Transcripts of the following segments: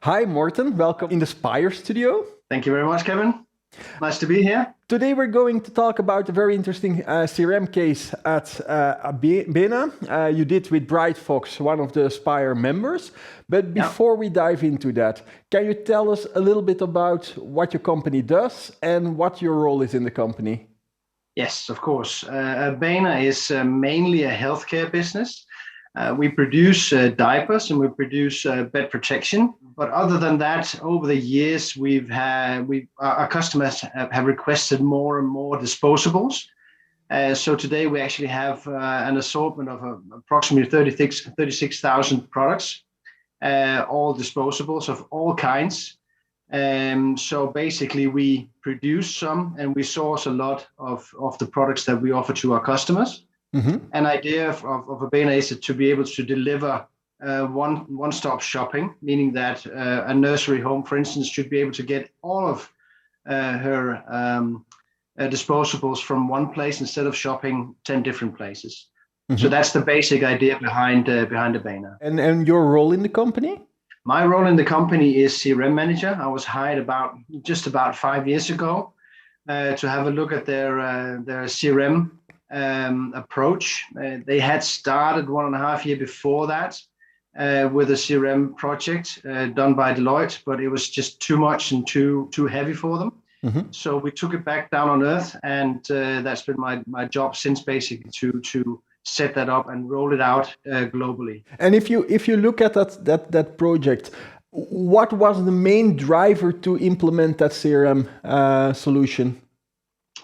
Hi, Morten. Welcome in the SPIRE studio. Thank you very much, Kevin. Nice to be here. Today we're going to talk about a very interesting CRM case at Abena. You did with brightfox, one of the SPIRE members. But before we dive into that, can you tell us a little bit about what your company does and what your role is in the company? Yes, of course. Abena is mainly a healthcare business. We produce diapers and we produce bed protection. But other than that, over the years, our customers have requested more and more disposables. So today we actually have an assortment of approximately 36,000 products, all disposables of all kinds. So basically we produce some and we source a lot of the products that we offer to our customers. An idea of Abena is to be able to deliver one-stop shopping, meaning that a nursery home, for instance, should be able to get all of her disposables from one place instead of shopping 10 different places. So that's the basic idea behind Abena. And your role in the company? My role in the company is CRM manager. I was hired just about 5 years ago to have a look at their CRM approach. They had started 1.5 years before that with a CRM project done by Deloitte, but it was just too much and too heavy for them. So we took it back down on earth, and that's been my job since, basically to set that up and roll it out globally. And if you look at that project, what was the main driver to implement that CRM solution?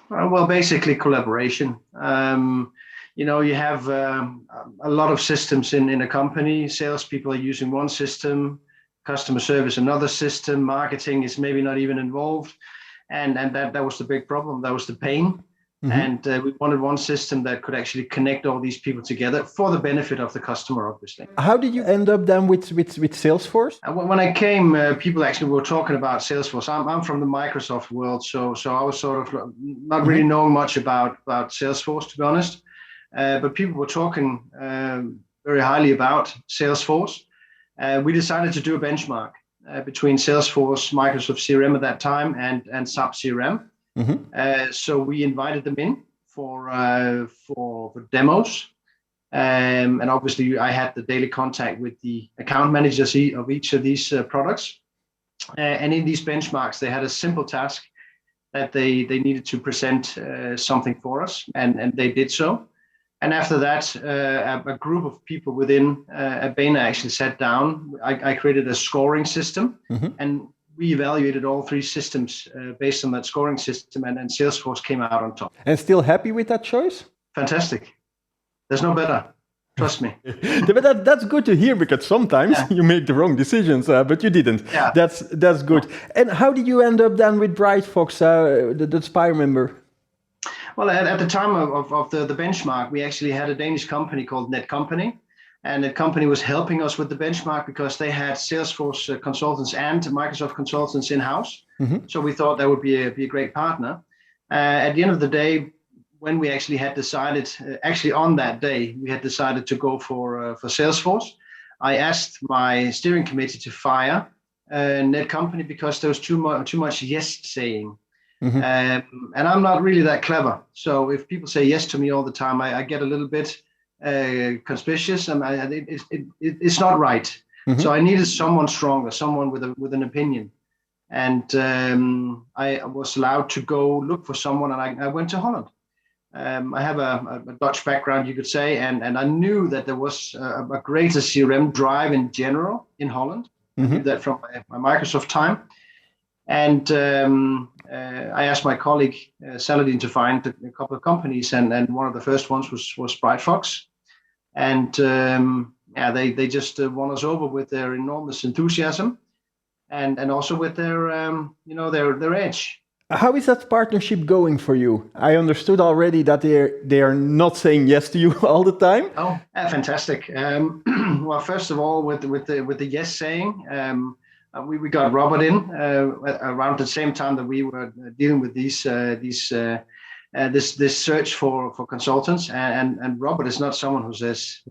Well, basically collaboration. You have a lot of systems in a company. Salespeople are using one system, customer service another system, marketing is maybe not even involved, and that was the big problem. That was the pain. And we wanted one system that could actually connect all these people together for the benefit of the customer, obviously. How did you end up then with Salesforce? When I came, people actually were talking about Salesforce. I'm from the Microsoft world, so I was sort of not really knowing much about Salesforce, to be honest. But people were talking very highly about Salesforce. We decided to do a benchmark between Salesforce, Microsoft CRM at that time, and SAP CRM. So we invited them in for demos, and obviously I had the daily contact with the account managers of each of these products. And in these benchmarks, they had a simple task that they needed to present something for us, and they did so. And after that, a group of people within Abena actually sat down. I created a scoring system, and we evaluated all 3 systems based on that scoring system, and then Salesforce came out on top. And still happy with that choice? Fantastic. There's no better. Trust me. But that's good to hear, because sometimes you make the wrong decisions, but you didn't. Yeah. That's good. And how did you end up then with brightfox, the SPIRE member? Well, at the time of the benchmark, we actually had a Danish company called Netcompany. And that company was helping us with the benchmark because they had Salesforce consultants and Microsoft consultants in-house. So we thought that would be a great partner. At the end of the day, when we actually had decided, actually on that day, we had decided to go for Salesforce. I asked my steering committee to fire Netcompany because there was too much yes saying. And I'm not really that clever. So if people say yes to me all the time, I get a little bit conspicuous, and it's not right. So I needed someone stronger, someone with an opinion, and I was allowed to go look for someone, and I went to Holland. I have a Dutch background, you could say, and I knew that there was a greater CRM drive in general in Holland. I knew that from my Microsoft time. And I asked my colleague Saladin to find a couple of companies, and one of the first ones was brightfox. And they just won us over with their enormous enthusiasm, and also with their their edge. How is that partnership going for you? I understood already that they are not saying yes to you all the time. Oh, fantastic! Well, first of all, with the yes saying. We got Robert in around the same time that we were dealing with this search for consultants, and Robert is not someone who says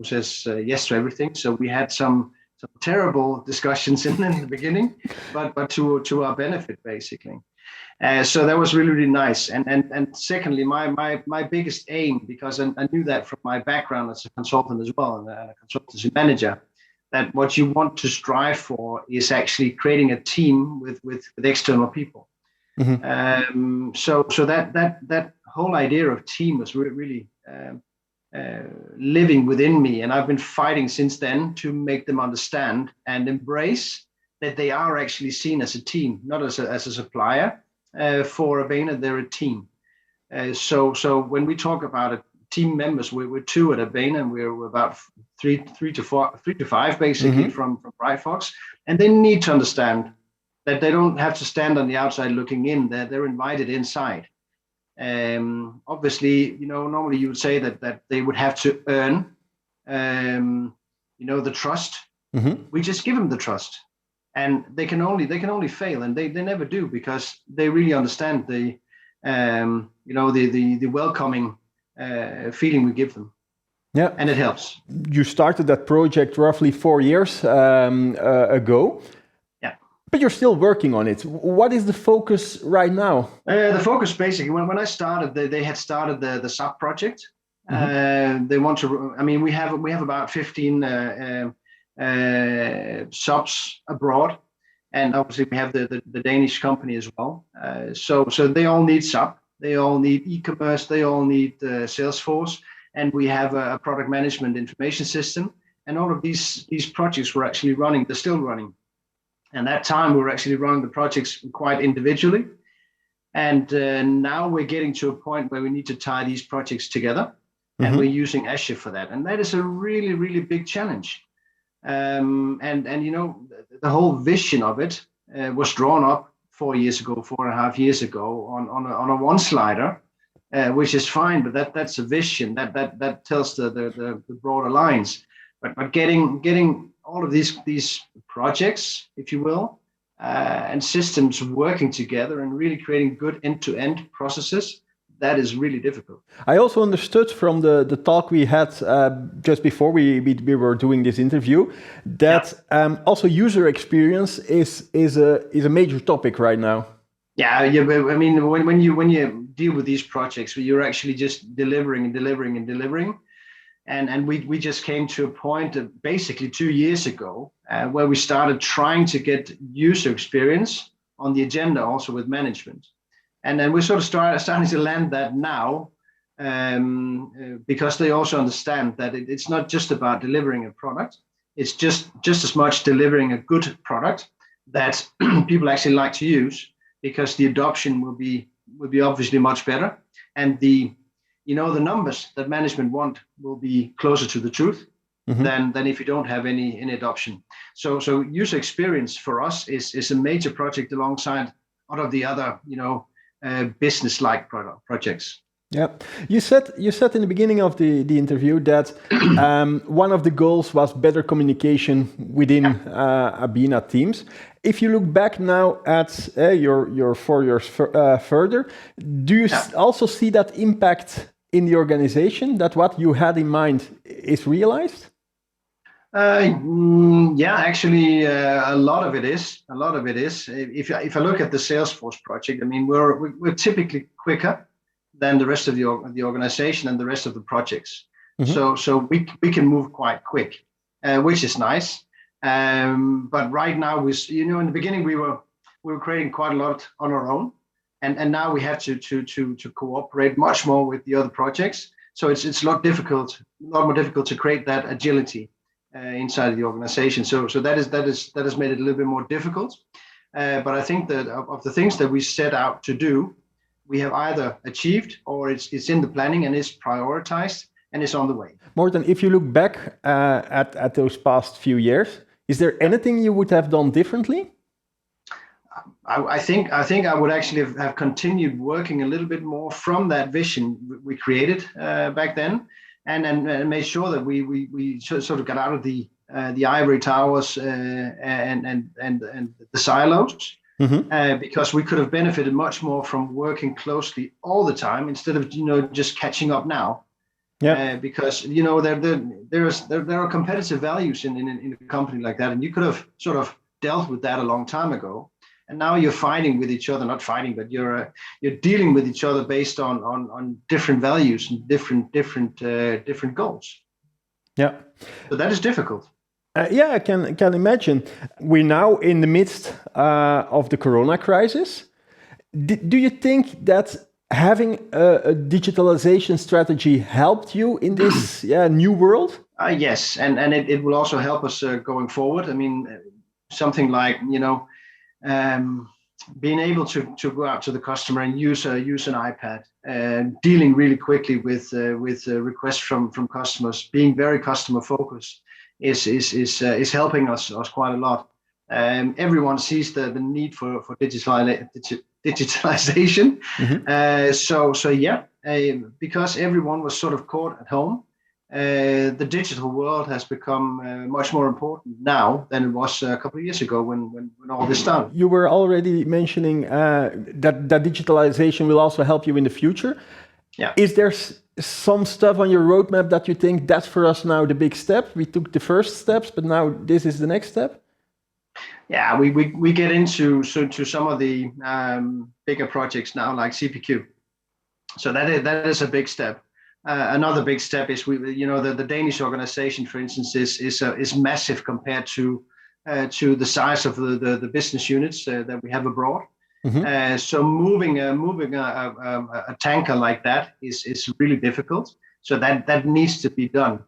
yes to everything. So we had some some terrible discussions in the beginning, but to our benefit basically. So that was really, really nice. And secondly, my biggest aim, because I knew that from my background as a consultant as well, and a consultancy manager, that what you want to strive for is actually creating a team with external people. Mm-hmm. So that whole idea of team was really living within me, and I've been fighting since then to make them understand and embrace that they are actually seen as a team, not as a supplier. For Abena, they're a team. So when we talk about it, team members, we're two at Abena, and we're about three to five basically. Mm-hmm. from brightfox, and they need to understand that they don't have to stand on the outside looking in. They're invited inside. Obviously, normally you would say that they would have to earn, the trust. Mm-hmm. We just give them the trust, and they can only fail, and they never do, because they really understand the welcoming feeling we give them. Yeah, and it helps. You started that project roughly 4 years ago. But you're still working on it. What is the focus right now? The focus basically, when I started, they had started the SAP project. Mm-hmm. They want to. I mean, we have about 15 subs abroad, and obviously we have the Danish company as well. So they all need SAP. They all need e-commerce. They all need Salesforce, and we have a product management information system. And all of these projects were actually running. They're still running. And that time we were actually running the projects quite individually. And now we're getting to a point where we need to tie these projects together. Mm-hmm. And we're using Azure for that. And that is a really, really big challenge. And the whole vision of it was drawn up 4.5 years ago on a one slider, which is fine, but that's a vision that tells the broader lines. But getting all of these projects, if you will, and systems working together and really creating good end-to-end processes, that is really difficult. I also understood from the talk we had just before we were doing this interview that also user experience is a major topic right now. Yeah. I mean, when you deal with these projects, you're actually just delivering. And we just came to a point of basically 2 years ago where we started trying to get user experience on the agenda also with management. And then we're sort of starting to land that now because they also understand that it's not just about delivering a product. It's just as much delivering a good product that people actually like to use, because the adoption will be obviously much better. And the numbers that management want will be closer to the truth. Mm-hmm. than if you don't have any adoption. So user experience for us is a major project alongside all of the other business-like projects. Yeah, you said in the beginning of the interview that one of the goals was better communication within Abena teams. If you look back now at your 4 years further, do you also see that impact in the organization, that what you had in mind is realized? Actually, a lot of it is. If I look at the Salesforce project, I mean, we're typically quicker than the rest of the organization and the rest of the projects. Mm-hmm. So we can move quite quick, which is nice. But right now, in the beginning we were creating quite a lot on our own, and now we have to cooperate much more with the other projects. So it's a lot more difficult to create that agility inside of the organization. So that has made it a little bit more difficult. But I think that of the things that we set out to do, we have either achieved or it's in the planning and it's prioritized and it's on the way. Morten, if you look back at those past few years, is there anything you would have done differently? I think I would actually have continued working a little bit more from that vision we created back then, and made sure that we sort of got out of the ivory towers and the silos. Mm-hmm. Because we could have benefited much more from working closely all the time instead of just catching up now. Yeah. Because there are competitive values in a company like that, and you could have sort of dealt with that a long time ago. And now you're fighting with each other, not fighting, but you're dealing with each other based on different values and different goals. Yeah. So that is difficult. Yeah, I can imagine. We're now in the midst of the Corona crisis. Do you think that having a digitalization strategy helped you in this new world? Yes, and it will also help us going forward. I mean, something like being able to go out to the customer and use an iPad, dealing really quickly with requests from customers, being very customer focused is helping us quite a lot. Everyone sees the need for digitalization. So yeah, because everyone was sort of caught at home. The digital world has become much more important now than it was a couple of years ago when all this started. You were already mentioning that digitalization will also help you in the future. Yeah. Is there some stuff on your roadmap that you think that's for us now the big step? We took the first steps, but now this is the next step? Yeah, we get into some of the bigger projects now, like CPQ. So that is a big step. Another big step is the Danish organization, for instance, is massive compared to the size of the business units that we have abroad. So moving a tanker like that is really difficult. So that needs to be done.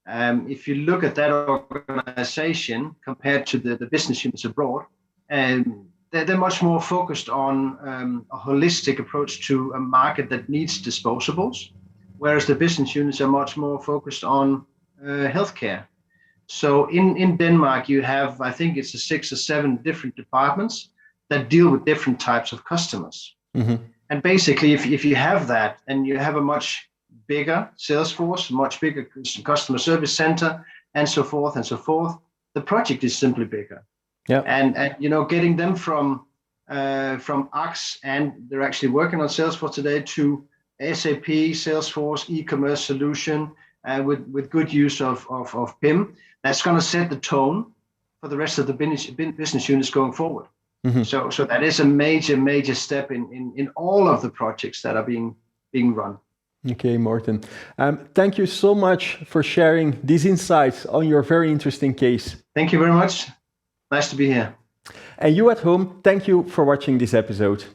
If you look at that organization compared to the business units abroad, they're much more focused on a holistic approach to a market that needs disposables, whereas the business units are much more focused on healthcare. So in Denmark, you have, I think it's 6 or 7 different departments that deal with different types of customers. And basically, if you have that, and you have a much bigger sales force, much bigger customer service center, and so forth, the project is simply bigger. Yeah. And getting them from Axe, and they're actually working on Salesforce today, to SAP, Salesforce, e-commerce solution, with good use of PIM, that's going to set the tone for the rest of the business units going forward. So that is a major step in all of the projects that are being run. Okay, Morten. Thank you so much for sharing these insights on your very interesting case. Thank you very much. Nice to be here. And you at home, thank you for watching this episode.